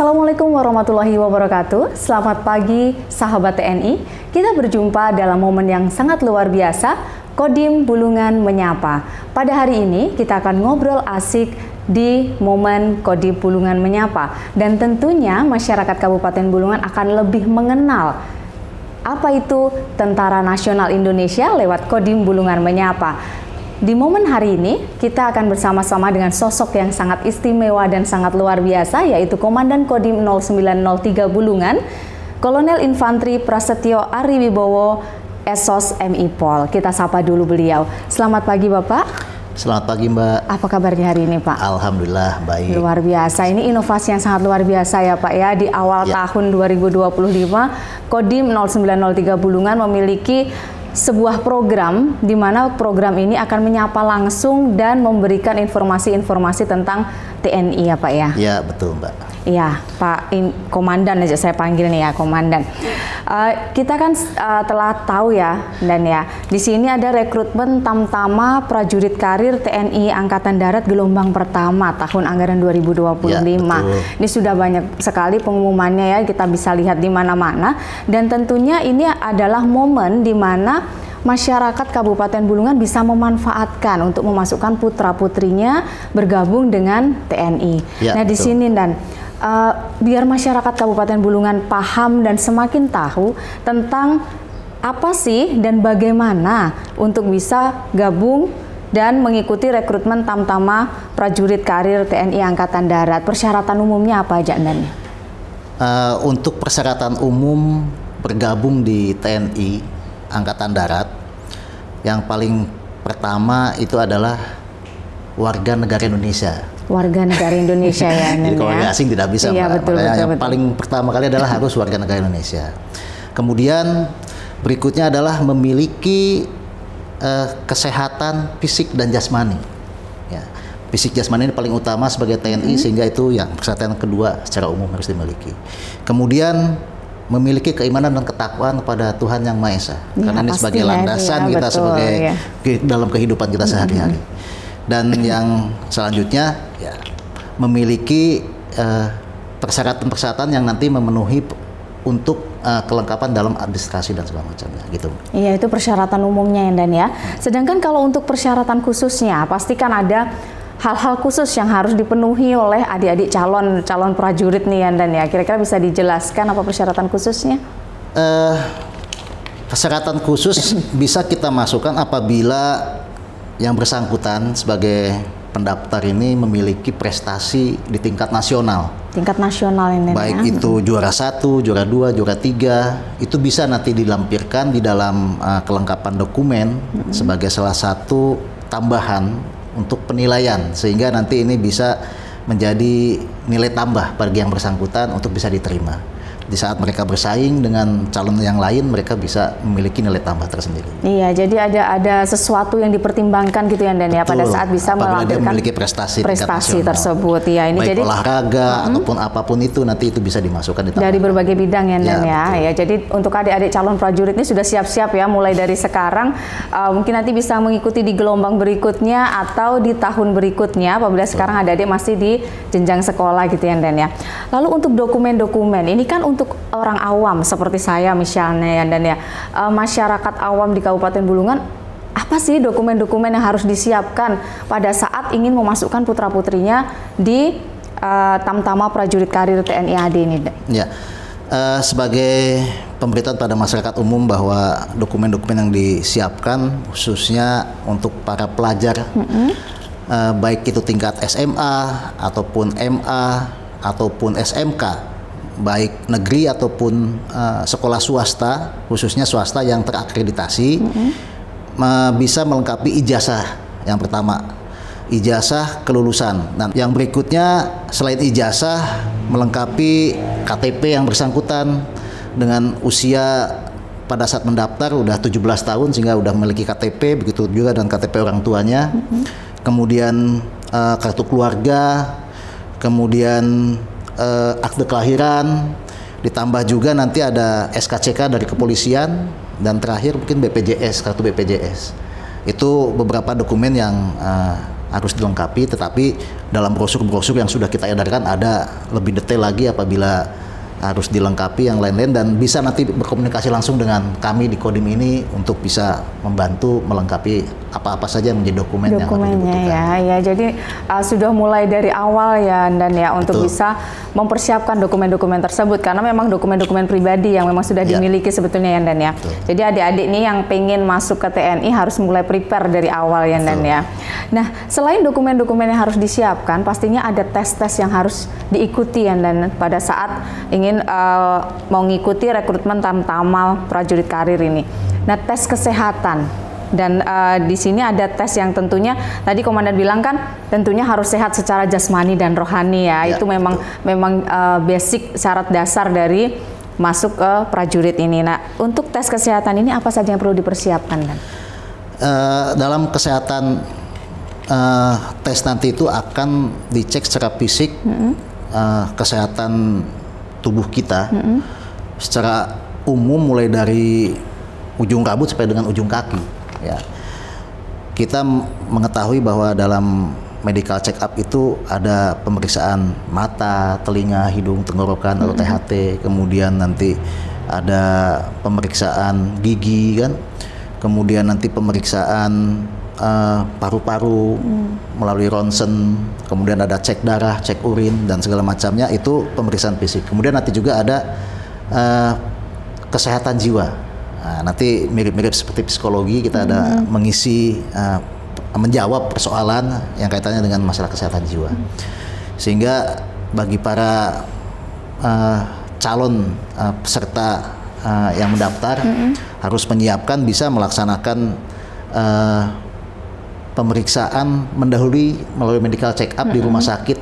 Assalamualaikum warahmatullahi wabarakatuh. Selamat pagi sahabat TNI. Kita berjumpa dalam momen yang sangat luar biasa, Kodim Bulungan Menyapa. Pada hari ini kita akan ngobrol asik di momen Kodim Bulungan Menyapa. Dan tentunya masyarakat Kabupaten Bulungan akan lebih mengenal apa itu Tentara Nasional Indonesia lewat Kodim Bulungan Menyapa. Di momen hari ini, kita akan bersama-sama dengan sosok yang sangat istimewa dan sangat luar biasa, yaitu Komandan Kodim 0903 Bulungan, Kolonel Infantri Prasetyo Ariwibowo, Esos MI Pol. Kita sapa dulu beliau. Selamat pagi Bapak. Selamat pagi Mbak. Apa kabarnya hari ini Pak? Alhamdulillah baik. Luar biasa, ini inovasi yang sangat luar biasa ya Pak ya. Di awal tahun 2025, Kodim 0903 Bulungan memiliki sebuah program di mana program ini akan menyapa langsung dan memberikan informasi-informasi tentang TNI ya Pak ya. Ya betul Mbak. Iya Pak Komandan aja saya panggil nih ya Komandan. Kita kan telah tahu ya dan ya di sini ada rekrutmen Tamtama Prajurit Karir TNI Angkatan Darat gelombang pertama tahun anggaran 2025. Ya, ini sudah banyak sekali pengumumannya ya, kita bisa lihat di mana-mana dan tentunya ini adalah momen di mana masyarakat Kabupaten Bulungan bisa memanfaatkan untuk memasukkan putra-putrinya bergabung dengan TNI. Ya, nah di sini dan biar masyarakat Kabupaten Bulungan paham dan semakin tahu tentang apa sih dan bagaimana untuk bisa gabung dan mengikuti rekrutmen Tamtama Prajurit Karir TNI Angkatan Darat. Persyaratan umumnya apa aja Dan? Untuk persyaratan umum bergabung di TNI Angkatan Darat, yang paling pertama itu adalah warga negara Indonesia. Warga negara Indonesia ya. Jadi kalau warga asing tidak bisa. Iya, betul, yang paling pertama kali adalah harus warga negara Indonesia. Kemudian berikutnya adalah memiliki kesehatan fisik dan jasmani. Ya, fisik jasmani ini paling utama sebagai TNI, sehingga itu yang persyaratan kedua secara umum harus dimiliki. Kemudian memiliki keimanan dan ketakwaan kepada Tuhan Yang Maha Esa, karena ini sebagai landasan kita sebagai dalam kehidupan kita sehari-hari. Dan yang selanjutnya ya, memiliki persyaratan-persyaratan yang nanti memenuhi untuk kelengkapan dalam administrasi dan segala macamnya gitu. Iya, itu persyaratan umumnya ya Dan ya. Sedangkan kalau untuk persyaratan khususnya pastikan ada hal-hal khusus yang harus dipenuhi oleh adik-adik calon prajurit nih ya Dan ya. Kira-kira bisa dijelaskan apa persyaratan khususnya? Persyaratan khusus bisa kita masukkan apabila yang bersangkutan sebagai pendaftar ini memiliki prestasi di tingkat nasional. Tingkat nasional ini. Baik ya, itu juara 1, juara 2, juara 3, itu bisa nanti dilampirkan di dalam kelengkapan dokumen sebagai salah satu tambahan untuk penilaian, sehingga nanti ini bisa menjadi nilai tambah bagi yang bersangkutan untuk bisa diterima. Di saat mereka bersaing dengan calon yang lain, mereka bisa memiliki nilai tambah tersendiri. Iya, jadi ada sesuatu yang dipertimbangkan gitu ya Dan ya, pada saat bisa melampirkan memiliki prestasi tersebut. Ya, ini baik jadi olahraga ataupun apapun itu nanti itu bisa dimasukkan dari berbagai bidang ya Dan ya. Ya, jadi untuk adik-adik calon prajurit ini sudah siap-siap ya mulai dari sekarang. Mungkin nanti bisa mengikuti di gelombang berikutnya atau di tahun berikutnya apabila sekarang adik-adik masih di jenjang sekolah gitu ya Dan ya. Lalu untuk dokumen-dokumen ini kan untuk orang awam seperti saya misalnya ya Dan ya, masyarakat awam di Kabupaten Bulungan, apa sih dokumen-dokumen yang harus disiapkan pada saat ingin memasukkan putra-putrinya di Tamtama Prajurit Karir TNI AD ini? Ya, sebagai pemberitaan pada masyarakat umum bahwa dokumen-dokumen yang disiapkan khususnya untuk para pelajar, baik itu tingkat SMA ataupun MA ataupun SMK, baik negeri ataupun sekolah swasta, khususnya swasta yang terakreditasi, bisa melengkapi ijazah yang pertama, ijazah kelulusan. Dan yang berikutnya selain ijazah, melengkapi KTP yang bersangkutan dengan usia pada saat mendaftar udah 17 tahun sehingga udah memiliki KTP, begitu juga dengan KTP orang tuanya. Kemudian kartu keluarga, kemudian akte kelahiran, ditambah juga nanti ada SKCK dari kepolisian, dan terakhir mungkin BPJS, kartu BPJS. Itu beberapa dokumen yang harus dilengkapi, tetapi dalam brosur-brosur yang sudah kita edarkan ada lebih detail lagi apabila harus dilengkapi yang lain-lain, dan bisa nanti berkomunikasi langsung dengan kami di Kodim ini untuk bisa membantu melengkapi apa-apa saja yang menjadi dokumen yang dibutuhkan. Ya, jadi sudah mulai dari awal ya, dan ya untuk bisa mempersiapkan dokumen-dokumen tersebut, karena memang dokumen-dokumen pribadi yang memang sudah dimiliki sebetulnya ya, dan ya. Jadi adik-adik nih yang pengen masuk ke TNI harus mulai prepare dari awal ya, dan ya. Nah, selain dokumen-dokumen yang harus disiapkan, pastinya ada tes-tes yang harus diikuti ya, dan pada saat ingin mau ngikuti rekrutmen Tamtama prajurit karir ini. Nah, tes kesehatan. Dan di sini ada tes yang tentunya tadi Komandan bilang kan tentunya harus sehat secara jasmani dan rohani ya. Itu memang basic syarat dasar dari masuk ke prajurit ini. Nah, untuk tes kesehatan ini apa saja yang perlu dipersiapkan, Dan? Dalam kesehatan tes nanti itu akan dicek secara fisik kesehatan tubuh kita secara umum, mulai dari ujung rambut sampai dengan ujung kaki. Ya, kita mengetahui bahwa dalam medical check up itu ada pemeriksaan mata, telinga, hidung, tenggorokan atau THT, kemudian nanti ada pemeriksaan gigi kan, kemudian nanti pemeriksaan paru-paru melalui ronsen, kemudian ada cek darah, cek urin dan segala macamnya, itu pemeriksaan fisik. Kemudian nanti juga ada kesehatan jiwa. Nah, nanti mirip-mirip seperti psikologi, kita ada mengisi, menjawab persoalan yang kaitannya dengan masalah kesehatan jiwa. Sehingga bagi para calon peserta yang mendaftar harus menyiapkan, bisa melaksanakan pemeriksaan mendahului melalui medical check up di rumah sakit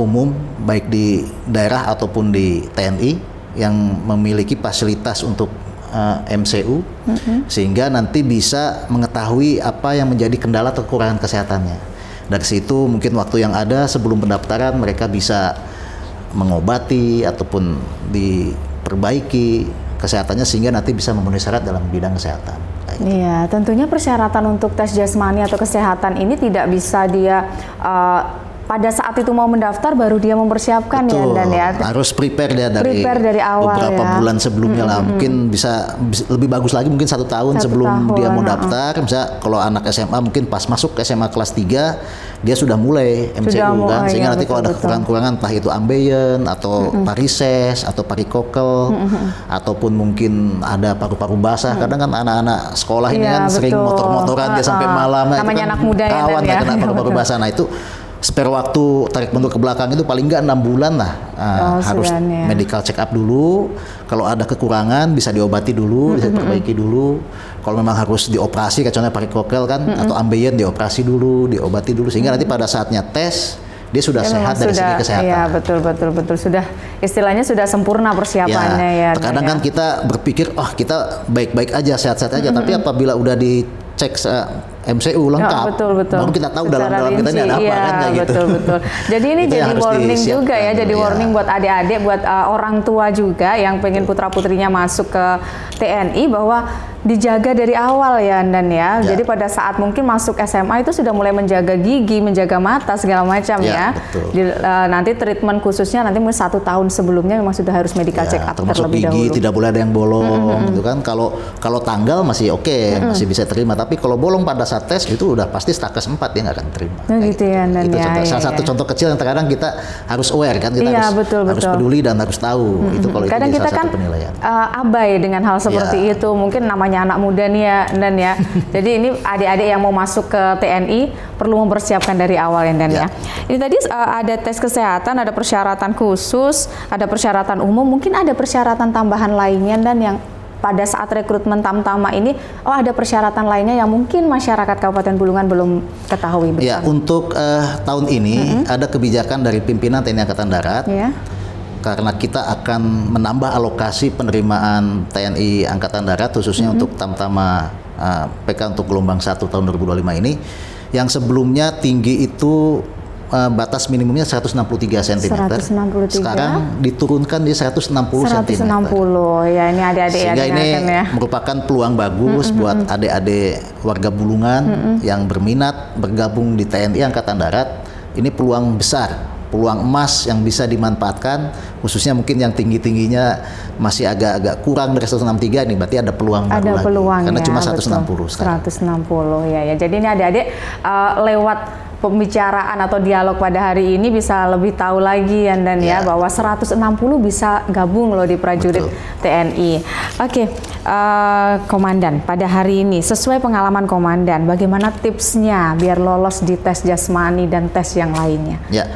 umum, baik di daerah ataupun di TNI yang memiliki fasilitas untuk MCU, sehingga nanti bisa mengetahui apa yang menjadi kendala atau kekurangan kesehatannya. Dari situ mungkin waktu yang ada sebelum pendaftaran mereka bisa mengobati ataupun diperbaiki kesehatannya sehingga nanti bisa memenuhi syarat dalam bidang kesehatan. Iya, tentunya persyaratan untuk tes jasmani atau kesehatan ini tidak bisa dia pada saat itu mau mendaftar baru dia mempersiapkan. Betul, ya, dan ya harus prepare dia dari awal, beberapa bulan sebelumnya lah. Mungkin bisa lebih bagus lagi, mungkin 1 tahun sebelum dia mau daftar. Misal kalau anak SMA mungkin pas masuk ke SMA kelas 3 dia sudah mulai MCU kan, sehingga nanti kalau ada kekurangan-kekurangan entah itu ambeien atau parises atau parikokel ataupun mungkin ada paru-paru basah. Kadang kan anak-anak sekolah ini kan sering motor-motoran dia sampai malam, namanya itu kan anak muda rawan ya, kena paru-paru basah. Nah, itu spare waktu tarik mundur ke belakang itu paling nggak 6 bulan lah. Harus medical check up dulu. Kalau ada kekurangan bisa diobati dulu, bisa diperbaiki dulu. Kalau memang harus dioperasi, contohnya parikokel kan atau ambeien, dioperasi dulu, diobati dulu, sehingga nanti pada saatnya tes dia sudah sehat dari segi kesehatan. Iya, betul. Sudah istilahnya sudah sempurna persiapannya ya. Terkadang kan kita berpikir, kita baik-baik aja, sehat-sehat aja, tapi apabila udah dicek MCU lengkap, baru kita tahu dalam kita ini ada apa kan, kayak gitu. Betul. Jadi ini jadi warning juga ya, jadi warning buat adik-adik, buat orang tua juga yang pengen putra-putrinya masuk ke TNI, bahwa dijaga dari awal ya, Dan ya. Jadi pada saat mungkin masuk SMA itu sudah mulai menjaga gigi, menjaga mata segala macam ya. Nanti treatment khususnya nanti mungkin 1 tahun sebelumnya memang sudah harus medical check up terlebih dahulu. Gigi tidak boleh ada yang bolong, gitu kan. Kalau tanggal masih masih bisa terima, tapi kalau bolong pada saat tes itu udah pasti stakes 4 dia nggak akan terima. Gitu ya, Dan itu salah satu contoh kecil yang terkadang kita harus aware kan, kita harus peduli dan harus tahu. Itu kalau kadang itu kita salah kan satu penilaian. Abai dengan hal seperti itu, mungkin namanya anak muda nih ya, Dan ya. Jadi ini adik-adik yang mau masuk ke TNI perlu mempersiapkan dari awal ya, Dan ya. Ini tadi ada tes kesehatan, ada persyaratan khusus, ada persyaratan umum, mungkin ada persyaratan tambahan lainnya, Dan yang pada saat rekrutmen Tamtama ini, ada persyaratan lainnya yang mungkin masyarakat Kabupaten Bulungan belum ketahui bersama. Ya, untuk tahun ini ada kebijakan dari pimpinan TNI Angkatan Darat, karena kita akan menambah alokasi penerimaan TNI Angkatan Darat khususnya untuk Tamtama PK untuk gelombang 1 tahun 2025 ini, yang sebelumnya tinggi itu batas minimumnya 163 cm. Sekarang diturunkan di 160 cm. Ya, ini adik-adik sehingga ini merupakan peluang bagus buat adik-adik warga Bulungan yang berminat bergabung di TNI Angkatan Darat. ini peluang besar, peluang emas yang bisa dimanfaatkan, khususnya mungkin yang tinggi-tingginya masih agak-agak kurang dari 163 nih, berarti ada peluang baru lagi. Peluang, karena ya, cuma 160 sekarang. 160 ya. Jadi ini adik-adik lewat pembicaraan atau dialog pada hari ini bisa lebih tahu lagi ya bahwa 160 bisa gabung loh di prajurit TNI. Oke, Komandan, pada hari ini sesuai pengalaman Komandan, bagaimana tipsnya biar lolos di tes jasmani dan tes yang lainnya? Ya,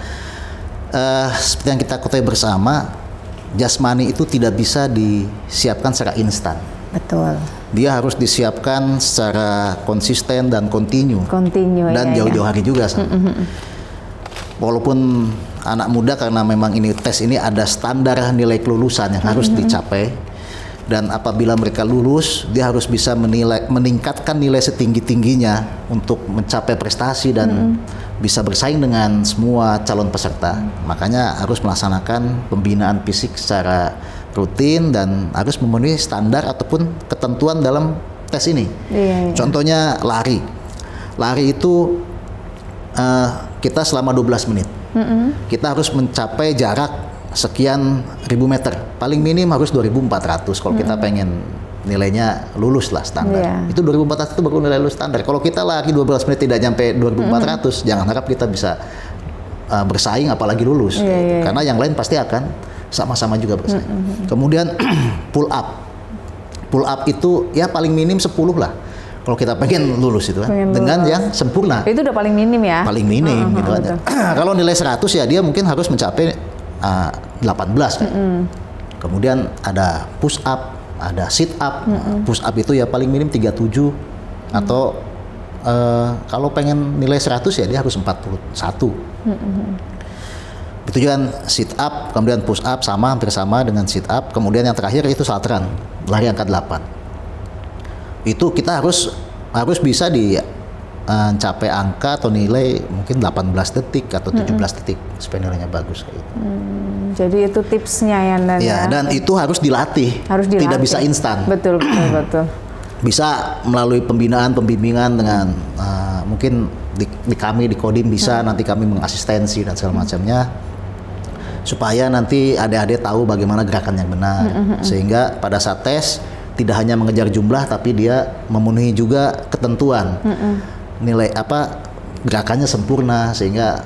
seperti yang kita ketahui bersama, jasmani itu tidak bisa disiapkan secara instan. Betul. Dia harus disiapkan secara konsisten dan kontinu dan jauh-jauh hari juga. Walaupun anak muda, karena memang ini tes ini ada standar nilai kelulusan yang harus dicapai, dan apabila mereka lulus, dia harus bisa meningkatkan nilai setinggi-tingginya untuk mencapai prestasi dan bisa bersaing dengan semua calon peserta. Makanya harus melaksanakan pembinaan fisik secara rutin dan harus memenuhi standar ataupun ketentuan dalam tes ini. Contohnya lari. Lari itu kita selama 12 menit. Kita harus mencapai jarak sekian ribu meter. Paling minim harus 2.400 kalau kita pengen nilainya lulus lah standar. Itu 2.400 itu baru nilai lulus standar. Kalau kita lari 12 menit tidak nyampe 2.400, jangan harap kita bisa bersaing apalagi lulus. Karena yang lain pasti akan sama-sama juga bersaing. Kemudian pull up. Pull up itu ya paling minim 10 lah. Kalau kita pengen lulus itu kan. Dengan yang sempurna. Itu udah paling minim ya? Paling minim gitu aja. Kalau nilai 100 ya dia mungkin harus mencapai 18 kan. Kemudian ada push up, ada sit up. Push up itu ya paling minim 37 atau kalau pengen nilai 100 ya dia harus 41. Itu juga sit up, kemudian push up hampir sama dengan sit up. Kemudian yang terakhir itu saltran, lari angka 8. Itu kita harus bisa capai angka atau nilai mungkin 18 detik atau 17 detik supaya nilainya bagus kayak gitu. Jadi itu tipsnya ya. Dan itu harus dilatih. Tidak bisa instan. Betul. Bisa melalui pembimbingan dengan mungkin di kami di Kodim bisa nanti kami mengasistensi dan segala macamnya, supaya nanti adik-adik tahu bagaimana gerakan yang benar, sehingga pada saat tes tidak hanya mengejar jumlah tapi dia memenuhi juga ketentuan nilai gerakannya sempurna sehingga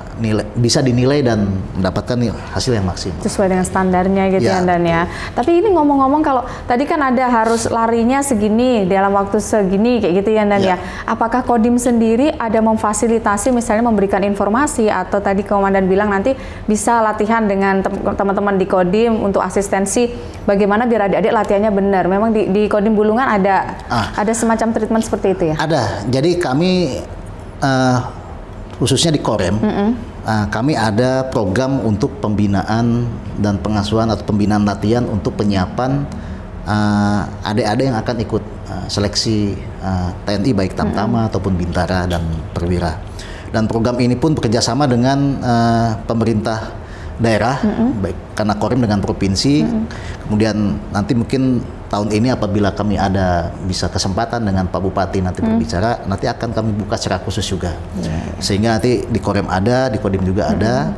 bisa dinilai dan mendapatkan hasil yang maksimal sesuai dengan standarnya gitu ya Dan ya. Tapi ini ngomong-ngomong, kalau tadi kan ada harus larinya segini dalam waktu segini kayak gitu ya Dan ya. Apakah Kodim sendiri ada memfasilitasi misalnya memberikan informasi atau tadi Komandan bilang nanti bisa latihan dengan teman-teman di Kodim untuk asistensi bagaimana biar adik-adik latihannya benar. Memang di Kodim Bulungan ada semacam treatment seperti itu ya? Ada. Jadi kami khususnya di Korem, kami ada program untuk pembinaan dan pengasuhan atau pembinaan latihan untuk penyiapan adik-adik yang akan ikut seleksi TNI baik Tamtama ataupun Bintara dan Perwira. Dan program ini pun bekerjasama dengan pemerintah daerah, baik karena Korem dengan provinsi. Kemudian nanti mungkin tahun ini apabila kami ada bisa kesempatan dengan Pak Bupati nanti berbicara, nanti akan kami buka secara khusus juga. Sehingga nanti di Korem ada, di Kodim juga ada.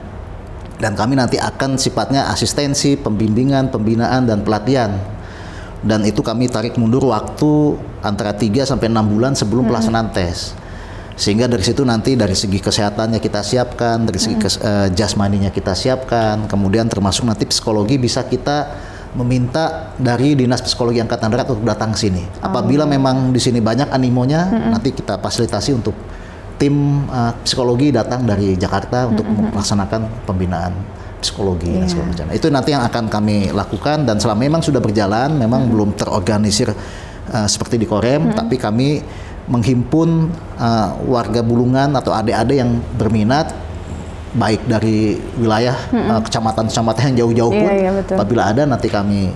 Dan kami nanti akan sifatnya asistensi, pembimbingan, pembinaan, dan pelatihan. Dan itu kami tarik mundur waktu antara 3 sampai 6 bulan sebelum pelaksanaan tes. Sehingga dari situ nanti dari segi kesehatannya kita siapkan, dari segi jasmaninya kita siapkan, kemudian termasuk nanti psikologi bisa kita meminta dari Dinas Psikologi Angkatan Darat untuk datang ke sini. Apabila memang di sini banyak animonya, nanti kita fasilitasi untuk tim psikologi datang dari Jakarta untuk melaksanakan pembinaan psikologi dan segala macam. Itu nanti yang akan kami lakukan dan selama memang sudah berjalan, memang belum terorganisir seperti di Korem, tapi kami menghimpun warga Bulungan atau adik-adik yang berminat baik dari wilayah kecamatan-kecamatan yang jauh-jauh pun, apabila ada nanti kami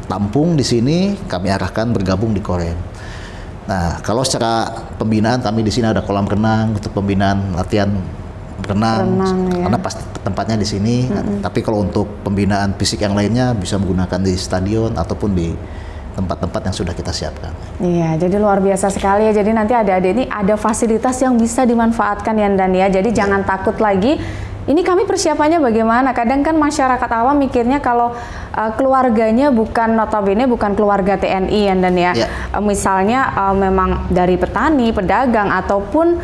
tampung di sini, kami arahkan bergabung di Korem. Nah, kalau secara pembinaan kami di sini ada kolam renang untuk pembinaan latihan berenang karena pasti tempatnya di sini. Tapi kalau untuk pembinaan fisik yang lainnya bisa menggunakan di stadion ataupun di tempat-tempat yang sudah kita siapkan. Iya, jadi luar biasa sekali ya. Jadi nanti adik-adik ini ada fasilitas yang bisa dimanfaatkan ya Dan ya. Jadi jangan takut lagi. Ini kami persiapannya bagaimana? Kadang kan masyarakat awam mikirnya kalau keluarganya notabene bukan keluarga TNI ya Dan ya. Misalnya memang dari petani, pedagang ataupun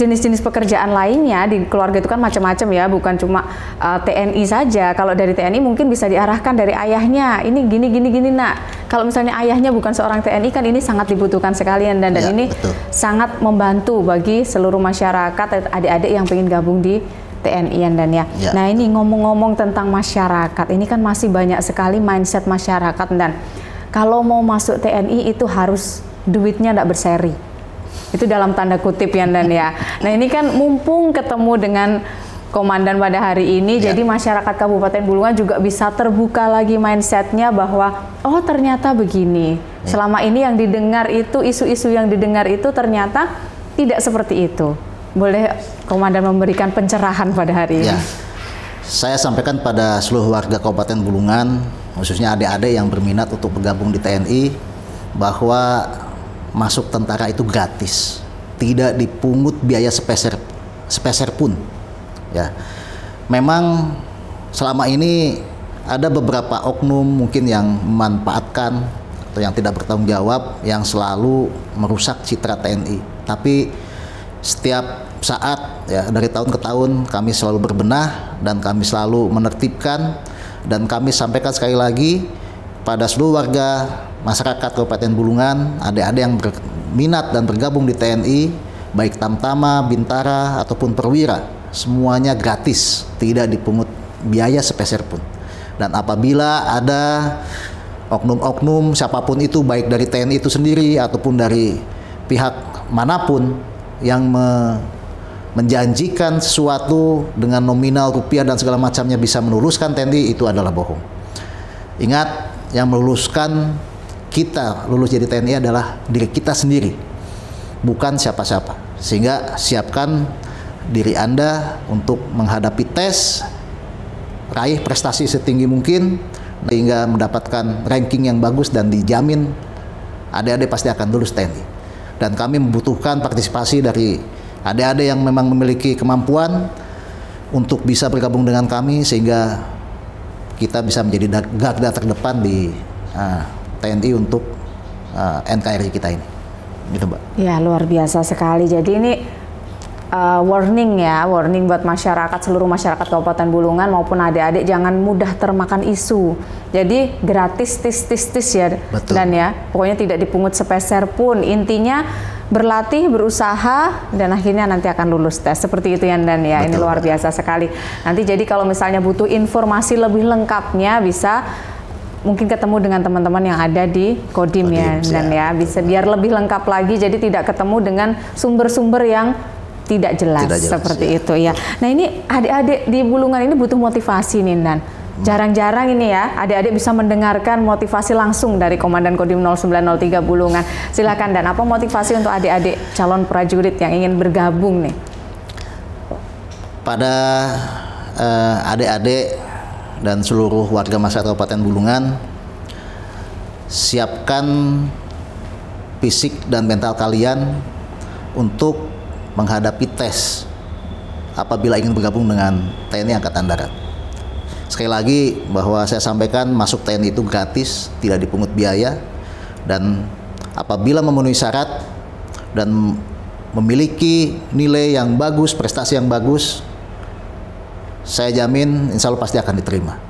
jenis-jenis pekerjaan lainnya di keluarga itu kan macam-macam ya, bukan cuma TNI saja. Kalau dari TNI mungkin bisa diarahkan dari ayahnya, ini gini nak. Kalau misalnya ayahnya bukan seorang TNI kan ini sangat dibutuhkan sekali dan ini betul. Sangat membantu bagi seluruh masyarakat, adik-adik yang ingin gabung di TNI dan ya. Nah ini ngomong-ngomong tentang masyarakat, ini kan masih banyak sekali mindset masyarakat dan kalau mau masuk TNI itu harus duitnya tidak berseri. Itu dalam tanda kutip ya Dan ya. Nah ini kan mumpung ketemu dengan komandan pada hari ini, jadi masyarakat Kabupaten Bulungan juga bisa terbuka lagi mindsetnya bahwa oh ternyata begini. Selama ini yang didengar itu, isu-isu yang didengar itu ternyata tidak seperti itu. Boleh komandan memberikan pencerahan pada hari ini? Saya sampaikan pada seluruh warga Kabupaten Bulungan, khususnya adik-adik yang berminat untuk bergabung di TNI, bahwa masuk tentara itu gratis, tidak dipungut biaya sepeser pun. Ya, memang selama ini ada beberapa oknum mungkin yang memanfaatkan atau yang tidak bertanggung jawab, yang selalu merusak citra TNI. Tapi setiap saat ya dari tahun ke tahun kami selalu berbenah dan kami selalu menertibkan, dan kami sampaikan sekali lagi pada seluruh warga masyarakat Kabupaten Bulungan, adik-adik yang berminat dan bergabung di TNI, baik Tamtama, Bintara ataupun Perwira, semuanya gratis, tidak dipungut biaya sepeser pun. Dan apabila ada oknum-oknum siapapun itu, baik dari TNI itu sendiri ataupun dari pihak manapun yang menjanjikan sesuatu dengan nominal rupiah dan segala macamnya bisa meluluskan TNI, itu adalah bohong. Ingat, yang meluluskan kita lulus jadi TNI adalah diri kita sendiri, bukan siapa-siapa. Sehingga siapkan diri Anda untuk menghadapi tes, raih prestasi setinggi mungkin sehingga mendapatkan ranking yang bagus, dan dijamin adik-adik pasti akan lulus TNI. Dan kami membutuhkan partisipasi dari adik-adik yang memang memiliki kemampuan untuk bisa bergabung dengan kami, sehingga kita bisa menjadi garda terdepan di TNI untuk NKRI kita ini. Gitu, Mbak. Ya, luar biasa sekali. Jadi ini warning buat masyarakat, seluruh masyarakat Kabupaten Bulungan maupun adik-adik, jangan mudah termakan isu. Jadi gratis tis ya. Betul. Dan ya, pokoknya tidak dipungut sepeser pun. Intinya berlatih, berusaha, dan akhirnya nanti akan lulus tes. Seperti itu ya Dan ya. Betul. Ini luar biasa sekali. Nanti jadi kalau misalnya butuh informasi lebih lengkapnya, bisa mungkin ketemu dengan teman-teman yang ada di Kodim ya Dan ya. Bisa biar lebih lengkap lagi, jadi tidak ketemu dengan sumber-sumber yang tidak jelas seperti itu ya. Nah ini adik-adik di Bulungan ini butuh motivasi nih Dan. Jarang-jarang ini ya adik-adik bisa mendengarkan motivasi langsung dari Komandan Kodim 0903 Bulungan. Silakan Dan, apa motivasi untuk adik-adik calon prajurit yang ingin bergabung nih? Pada adik-adik dan seluruh warga masyarakat Kabupaten Bulungan, siapkan fisik dan mental kalian untuk menghadapi tes apabila ingin bergabung dengan TNI Angkatan Darat. Sekali lagi bahwa saya sampaikan, masuk TNI itu gratis, tidak dipungut biaya, dan apabila memenuhi syarat dan memiliki nilai yang bagus, prestasi yang bagus, saya jamin insya Allah pasti akan diterima.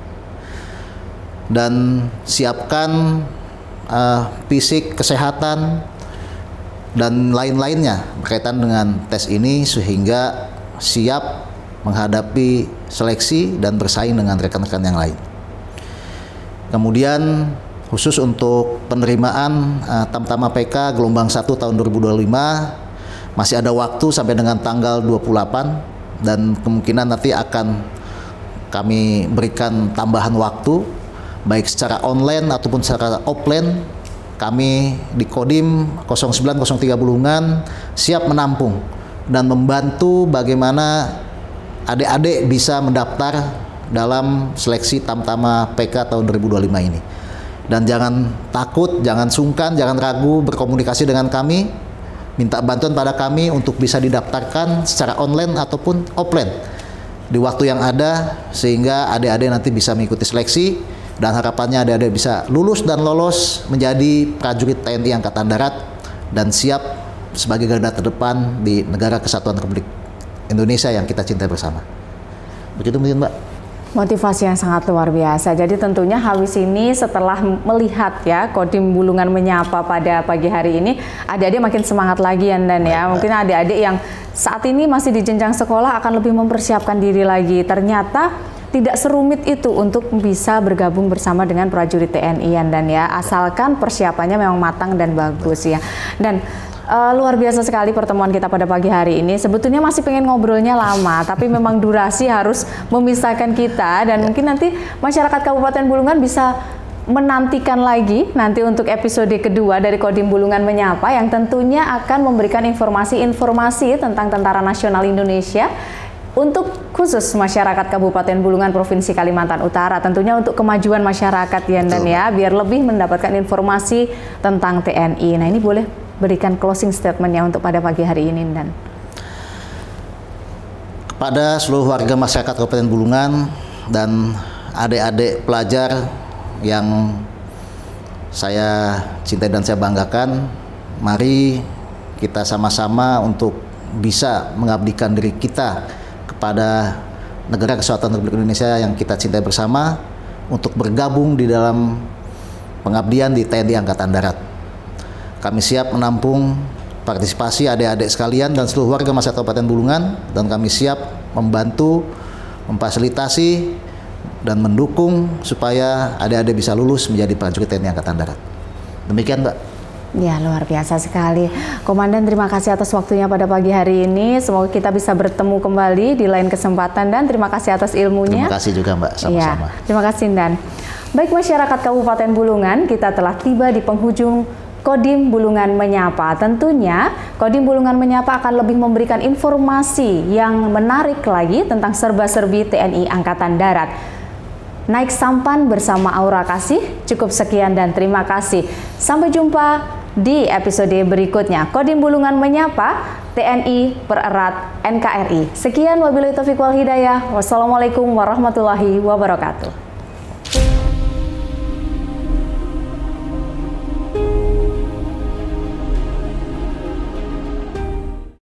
Dan siapkan fisik, kesehatan, dan lain-lainnya berkaitan dengan tes ini, sehingga siap menghadapi seleksi dan bersaing dengan rekan-rekan yang lain. Kemudian khusus untuk penerimaan Tamtama PK gelombang 1 tahun 2025, masih ada waktu sampai dengan tanggal 28, dan kemungkinan nanti akan kami berikan tambahan waktu baik secara online ataupun secara offline. Kami di Kodim 0903 Bulungan siap menampung dan membantu bagaimana adik-adik bisa mendaftar dalam seleksi Tamtama PK tahun 2025 ini. Dan jangan takut, jangan sungkan, jangan ragu berkomunikasi dengan kami. Minta bantuan pada kami untuk bisa didaftarkan secara online ataupun offline di waktu yang ada, sehingga adik-adik nanti bisa mengikuti seleksi, dan harapannya adik-adik bisa lulus dan lolos menjadi prajurit TNI Angkatan Darat dan siap sebagai garda terdepan di negara kesatuan Republik Indonesia yang kita cintai bersama. Begitu mungkin, Mbak. Motivasi yang sangat luar biasa. Jadi tentunya Hawis ini setelah melihat ya Kodim Bulungan menyapa pada pagi hari ini, adik-adik makin semangat lagi ya Dan ya. Mungkin adik-adik yang saat ini masih di jenjang sekolah akan lebih mempersiapkan diri lagi. Ternyata tidak serumit itu untuk bisa bergabung bersama dengan prajurit TNI ya Dan ya. Asalkan persiapannya memang matang dan bagus ya. Dan luar biasa sekali pertemuan kita pada pagi hari ini. Sebetulnya masih pengen ngobrolnya lama, tapi memang durasi harus memisahkan kita, dan mungkin nanti masyarakat Kabupaten Bulungan bisa menantikan lagi nanti untuk episode kedua dari Kodim Bulungan Menyapa yang tentunya akan memberikan informasi-informasi tentang Tentara Nasional Indonesia untuk khusus masyarakat Kabupaten Bulungan Provinsi Kalimantan Utara, tentunya untuk kemajuan masyarakat ya Dan ya, biar lebih mendapatkan informasi tentang TNI. Nah, ini boleh berikan closing statement-nya untuk pada pagi hari ini, Dan. Kepada seluruh warga masyarakat Kabupaten Bulungan dan adik-adik pelajar yang saya cintai dan saya banggakan, mari kita sama-sama untuk bisa mengabdikan diri kita kepada negara kesatuan Republik Indonesia yang kita cintai bersama, untuk bergabung di dalam pengabdian di TNI Angkatan Darat. Kami siap menampung partisipasi adik-adik sekalian dan seluruh warga masyarakat Kabupaten Bulungan, dan kami siap membantu, memfasilitasi, dan mendukung supaya adik-adik bisa lulus menjadi prajurit TNI Angkatan Darat. Demikian, Mbak. Ya, luar biasa sekali. Komandan, terima kasih atas waktunya pada pagi hari ini. Semoga kita bisa bertemu kembali di lain kesempatan, dan terima kasih atas ilmunya. Terima kasih juga, Mbak. Sama-sama. Ya, terima kasih, Dan. Baik masyarakat Kabupaten Bulungan, kita telah tiba di penghujung Kodim Bulungan Menyapa. Tentunya Kodim Bulungan Menyapa akan lebih memberikan informasi yang menarik lagi tentang serba-serbi TNI Angkatan Darat. Naik sampan bersama Aura Kasih. Cukup sekian dan terima kasih. Sampai jumpa di episode berikutnya. Kodim Bulungan Menyapa, TNI pererat NKRI. Sekian, wabillahi taufiq wal hidayah. Wassalamualaikum warahmatullahi wabarakatuh.